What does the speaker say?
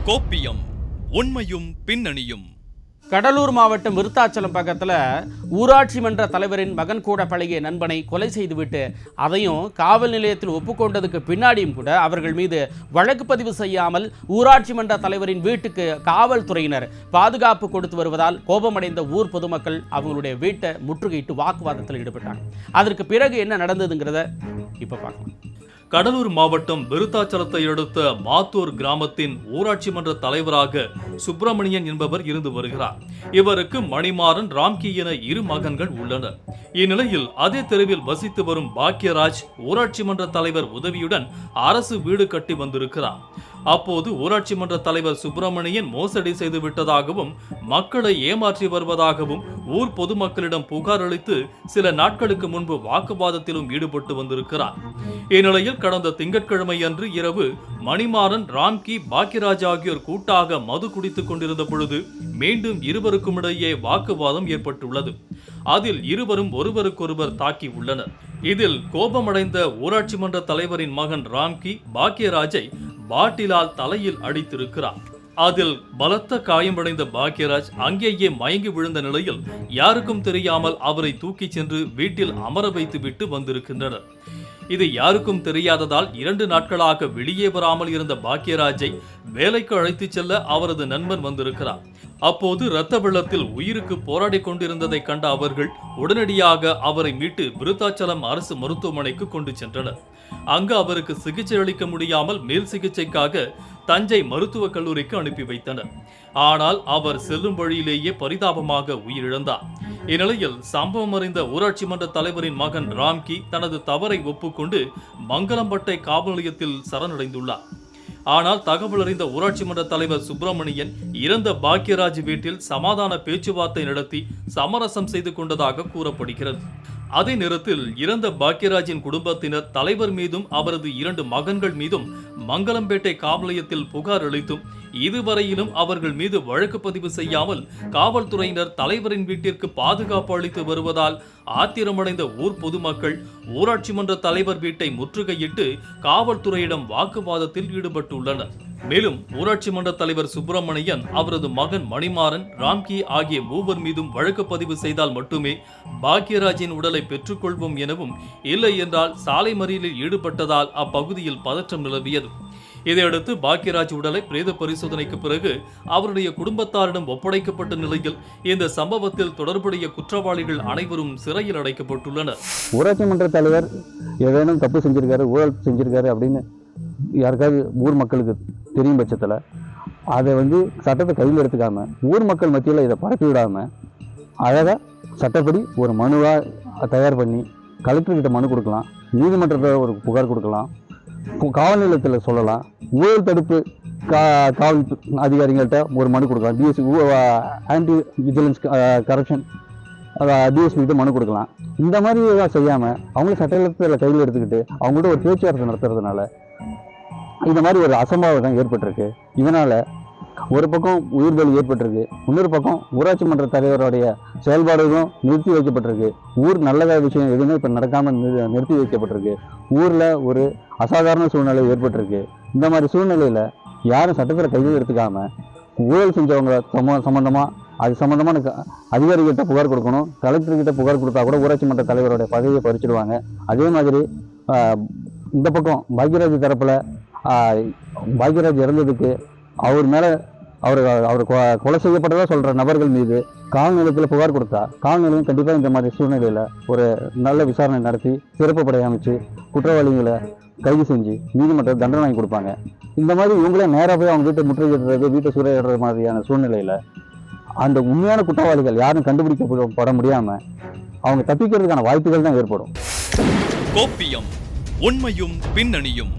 கோப்பியம் உண்மையும் பின்னணியும். கடலூர் மாவட்டம் விருத்தாச்சலம் பக்கத்தில் ஊராட்சி மன்ற தலைவரின் மகன் கூட பழகிய நண்பனை கொலை செய்துவிட்டு அதையும் காவல் நிலையத்தில் ஒப்புக்கொண்டதுக்கு பின்னாடியும் கூட அவர்கள் மீது வழக்கு பதிவு செய்யாமல் ஊராட்சி மன்ற தலைவரின் வீட்டுக்கு காவல்துறையினர் பாதுகாப்பு கொடுத்து வருவதால் கோபமடைந்த ஊர் பொதுமக்கள் அவங்களுடைய வீட்டை முற்றுகையிட்டு வாக்குவாதத்தில் ஈடுபட்டாங்க. அதற்கு பிறகு என்ன நடந்ததுங்கிறத இப்போ பார்க்கலாம். கடலூர் மாவட்டம் விருத்தாச்சலத்தை அடுத்த மாத்தூர் கிராமத்தின் ஊராட்சி மன்ற தலைவராக சுப்பிரமணியன் என்பவர் இருந்து வருகிறார். இவருக்கு மணிமாறன், ராம்கி என இரு மகன்கள் உள்ளனர். இந்நிலையில் அதே தெருவில் வசித்து வரும் பாக்கியராஜ் ஊராட்சி மன்ற தலைவர் உதவியுடன் அரசு வீடு கட்டி வந்திருக்கிறார். அப்போது ஊராட்சி மன்ற தலைவர் சுப்பிரமணியன் மோசடி செய்து விட்டதாகவும் மக்களை ஏமாற்றி வருவதாகவும் ஊர் பொதுமக்களிடம் புகார் அளித்து சில நாட்களுக்கு முன்பு வாக்குவாதத்திலும் ஈடுபட்டு வந்திருக்கிறார். இந்நிலையில் கடந்த திங்கட்கிழமை அன்று இரவு மணிமாறன், ராம்கி, பாக்கியராஜ் ஆகியோர் கூட்டாக மது குடித்துக் கொண்டிருந்த பொழுது மீண்டும் இருவருக்கும் இடையே வாக்குவாதம் ஏற்பட்டுள்ளது. அதில் இருவரும் ஒருவருக்கொருவர் தாக்கி உள்ளனர். இதில் கோபமடைந்த ஊராட்சி மன்ற தலைவரின் மகன் ராம்கி பாக்கியராஜை பாட்டிலால் தலையில் அடித்திருக்கிறார். அதில் பலத்த காயமடைந்த பாக்கியராஜ் அங்கேயே மயங்கி விழுந்த நிலையில் யாருக்கும் தெரியாமல் அவரை தூக்கிச் சென்று வீட்டில் அமர வைத்து விட்டு வந்திருக்கின்றனர். இது யாருக்கும் தெரியாததால் 2 நாட்களாக வெளியே வராமல் இருந்த பாக்கியராஜை வேலைக்கு அழைத்துச் செல்ல அவரது நண்பன் வந்திருக்கிறார். அப்போது இரத்த வெள்ளத்தில் உயிருக்கு போராடி கொண்டிருந்ததை கண்ட அவர்கள் உடனடியாக அவரை மீட்டு விருத்தாச்சலம் அரசு மருத்துவமனைக்கு கொண்டு சென்றனர். அங்கு அவருக்கு சிகிச்சை அளிக்க முடியாமல் மேல் சிகிச்சைக்காக தஞ்சை மருத்துவக் கல்லூரிக்கு அனுப்பி வைத்தனர். ஆனால் அவர் செல்லும் வழியிலேயே பரிதாபமாக உயிரிழந்தார். இந்நிலையில் சம்பவம் அறிந்த ஊராட்சி மன்ற தலைவரின் மகன் ராம்கி தனது தவறை ஒப்புக்கொண்டு மங்கலம்பட்டை காவல் நிலையத்தில் சரணடைந்துள்ளார். ஆனால் தகவல் அறிந்த ஊராட்சி மன்ற தலைவர் சுப்பிரமணியன் இறந்த பாக்கியராஜ் வீட்டில் சமாதான பேச்சுவார்த்தை நடத்தி சமரசம் செய்து கொண்டதாக கூறப்படுகிறது. அதே நேரத்தில் இறந்த பாக்கியராஜின் குடும்பத்தினர் தலைவர் மீதும் அவரது 2 மகன்கள் மீதும் மங்கலம்பேட்டை காவல் நிலையத்தில் புகார் அளித்தும் இதுவரையிலும் அவர்கள் மீது வழக்கு பதிவு செய்யாமல் காவல்துறையினர் தலைவரின் வீட்டிற்கு பாதுகாப்பு அளித்து வருவதால் ஆத்திரமடைந்த ஊர் பொதுமக்கள் ஊராட்சி மன்ற தலைவர் வீட்டை முற்றுகையிட்டு காவல்துறையிடம் வாக்குவாதத்தில் ஈடுபட்டுள்ளனர். மேலும் ஊராட்சி மன்ற தலைவர் சுப்பிரமணியன், அவரது மகன் மணிமாறன், ராம்கி ஆகிய 3 மீதும் வழக்கு பதிவு செய்தால் மட்டுமே பாக்கியராஜின் உடலை பெற்றுக்கொள்வோம் எனவும், இல்லை என்றால் சாலை மறியலில் ஈடுபட்டதால் அப்பகுதியில் பதற்றம் நிலவியது. இதையடுத்து பாக்கியராஜ் உடலை பிரேத பரிசோதனைக்கு பிறகு அவருடைய குடும்பத்தாரிடம் ஒப்படைக்கப்பட்ட நிலையில் இந்த சம்பவத்தில் தொடர்புடைய குற்றவாளிகள் அனைவரும் சிறையில் அடைக்கப்பட்டுள்ளனர். ஊராட்சி மன்ற தலைவர் ஏதேனும் தப்பு செஞ்சிருக்காரு, ஊழல் செஞ்சிருக்காரு அப்படின்னு யாருக்காவது ஊர் மக்களுக்கு தெரியும் பட்சத்தில் அதை சட்டத்தை கையில் எடுத்துக்காம ஊர் மக்கள் மத்தியில் இதை பரப்பி விடாம அழகாக சட்டப்படி ஒரு மனுவாக தயார் பண்ணி கலெக்டர்கிட்ட மனு கொடுக்கலாம், நீதிமன்றத்தில் ஒரு புகார் கொடுக்கலாம், காவல் நிலையத்தில் சொல்லலாம், ஊழல் தடுப்பு காவல் அதிகாரிகள்கிட்ட ஒரு மனு கொடுக்கலாம், டிஎஸ்பி ஆன்டி விஜிலன்ஸ் கரப்ஷன் டிஎஸ்பிகிட்ட மனு கொடுக்கலாம். இந்த மாதிரி இதெல்லாம் செய்யாமல் அவங்கள சட்டத்தில் கையில் எடுத்துக்கிட்டு அவங்கள்ட்ட ஒரு பேச்சுவார்த்தை நடத்துறதுனால இந்த மாதிரி ஒரு அசம்பாவிதம் ஏற்பட்டிருக்கு. இதனால் ஒரு பக்கம் உயிர் பலி ஏற்பட்டிருக்கு, இன்னொரு பக்கம் ஊராட்சி மன்ற தலைவருடைய செயல்பாடுகளும் நிறுத்தி வைக்கப்பட்டிருக்கு. ஊர் நல்ல விஷயம் எதுவுமே இப்போ நடக்காமல் நிறுத்தி வைக்கப்பட்டிருக்கு. ஊரில் ஒரு அசாதாரண சூழ்நிலை ஏற்பட்டிருக்கு. இந்த மாதிரி சூழ்நிலையில் யாரும் சட்டத்தில் கையில் எடுத்துக்காம ஊழல் செஞ்சவங்க சம்மந்தமாக அது சம்மந்தமான அதிகாரிகிட்ட புகார் கொடுக்கணும். கலெக்டர்கிட்ட புகார் கொடுத்தா கூட ஊராட்சி மன்ற தலைவருடைய பதவியை பறிச்சிடுவாங்க. அதே மாதிரி இந்த பக்கம் பாக்கியராஜ் தரப்பில் பாக்கியராஜ் இறந்ததுக்கு அவர் மேலே அவர் கொலை செய்யப்பட்டதாக சொல்கிற நபர்கள் மீது காவல் நிலையத்தில் புகார் கொடுத்தா காவல் நிலையம் கண்டிப்பாக இந்த மாதிரி சூழ்நிலையில் ஒரு நல்ல விசாரணை நடத்தி சிறப்பு படை அமைச்சு குற்றவாளிகளை கைது செஞ்சு நீதிமன்ற தண்டனை வாங்கி கொடுப்பாங்க. இந்த மாதிரி இவங்களே நேராக போய் அவங்க வீட்டை முற்றுகையிடுறது, வீட்டை சூறையிடுறது மாதிரியான சூழ்நிலையில் அந்த உண்மையான குற்றவாளிகள் யாரும் கண்டுபிடிக்கப்பட முடியாமல் அவங்க தப்பிக்கிறதுக்கான வாய்ப்புகள் தான் ஏற்படும். கோப்பியம் உண்மையும் பின்னணியும்.